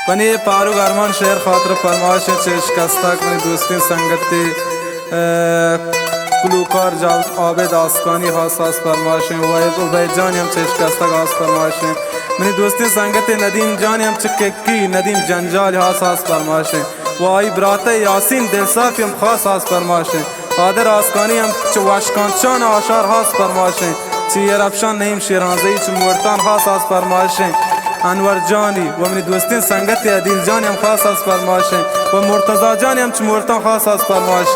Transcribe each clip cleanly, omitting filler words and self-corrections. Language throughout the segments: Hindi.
पनी पारू गारमान शेर खातर फरमाश शिकस्ता कनी दोस्ती संगति कुलूकार जाव आबेद आसकानी हासास फरमाश वह जान हम शिकस्ता घास फरमाश मनी दोस्ती संगति नदीम जान हम चिक्की नदीम जंजाल हासास फरमाश वाई बराते यासीन दिलसाफ हम खास हास फरमाश आदर आसकानी हम चवाशकांचान आशार हास फरमाश चीयर अफशान नईम शिराजी चमोरतान खास हास फरमाश अनवर जानी व मनी दोस्ती संगत अदील जानी हम खास आस फरमाश व मुर्तज़ा जानी हम चमोरता खास आस फरमाश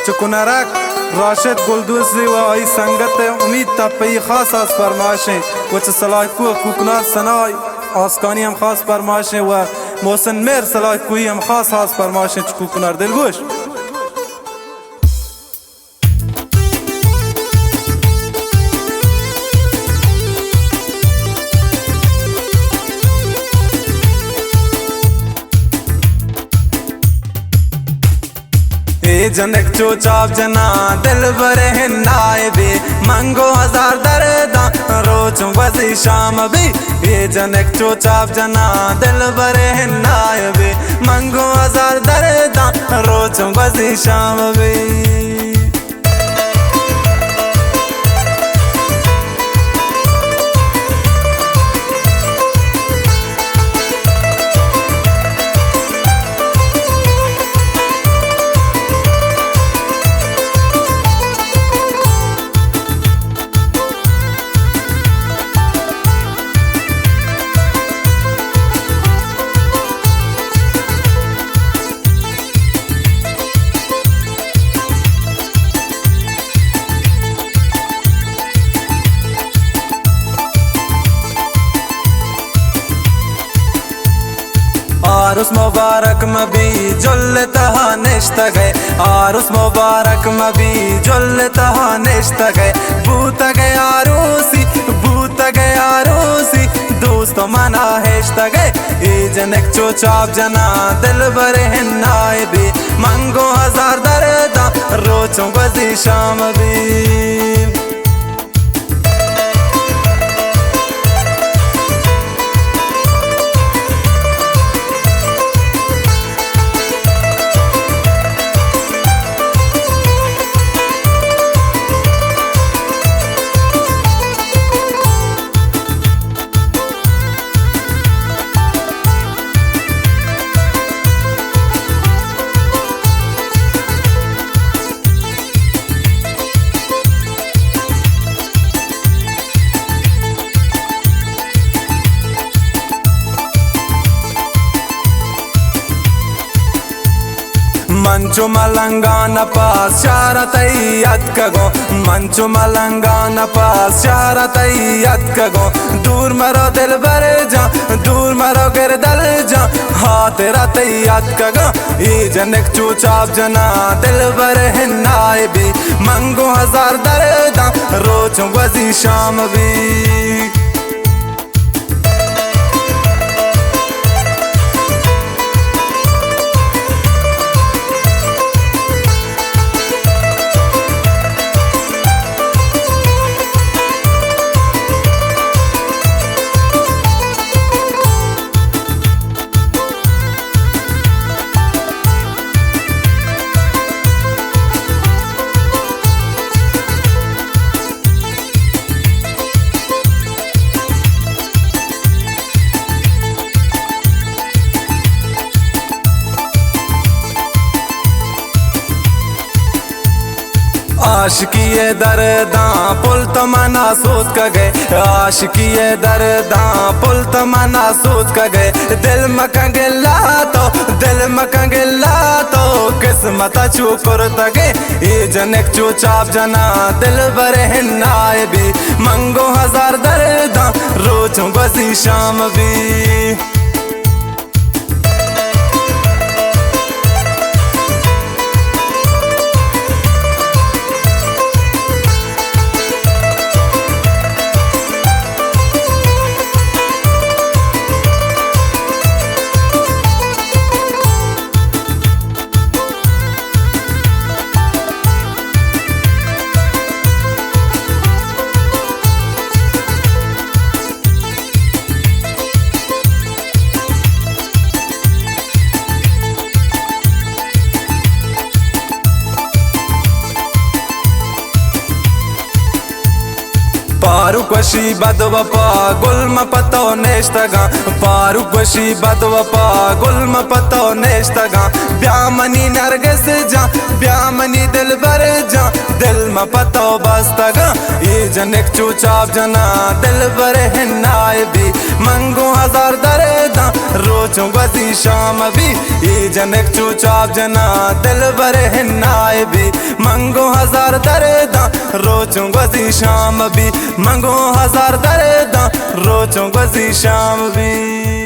चुकुनरक राशिद गुलदूसी व आई संगत उम्मीद तपई खास आस फरमाश व सलाहकू कुकनार सनाई आसकानी हम खास फरमाश व मोहसिन मेर सलाहकुई हम खास आस फरमाश कुकनार दिलगोश जनक चोचाप जना दिल बरे नायबे मंगो हजार दर्दा रोज वजी शाम भी ये जनक चोचाप जना दिल बरे नायबे मंगो हजार दर्दा रोज वजी शाम भी आरुस मुबारक मबी जुल तहा निश्त गए आरुस मुबारक मबी जुल तहा निश्त गए भूत गए आरूसी दोस्त मना हेश्त गए ए जनक चोचाप जना दिल बरे नायबी मंगो हजार दर्दा रोचों बजी शाम भी मंचो मलंगाना पास शारतैयत कगो मंचो मलंगाना पास शारतैयत कगो दूर मरो दिल बरे जा दूर मरो गिर दल जा हाथ रतैयत कगो ये जनक चोचाप जना दिल बरे नायबी मंगो हजार दर्दा रोज वजी शाम भी आशिकी दर्दा पुल तमना सोच का गए आशिकी दर्दा पुल तमना सोच का गए दिल मकंगला तो किस्मत चुकर तगे ये जनक चोचाप जना दिल बरे नायबी मंगो हजार दर्दा रोज बजी शाम भी वशी बद वफा गुल्म पतो नेश्तगा फारूक वशी बद वफा गुल्म पतो नेश्तगा ब्यामनी नरगिस जा ब्यामनी दिल बर जा दिल म पतो बस्तगा ये जनिक चूचाप जना दिल बर हिन्नाए भी मंगो हजार दरेदा रोचो गजी शाम भी ये जनिक चूचाप जना दिल बर हिन्नाए भी मंगो हजार दरेदा रोचो गजी शाम भी मंगो हजार दरेदा रोचो गजी शाम भी।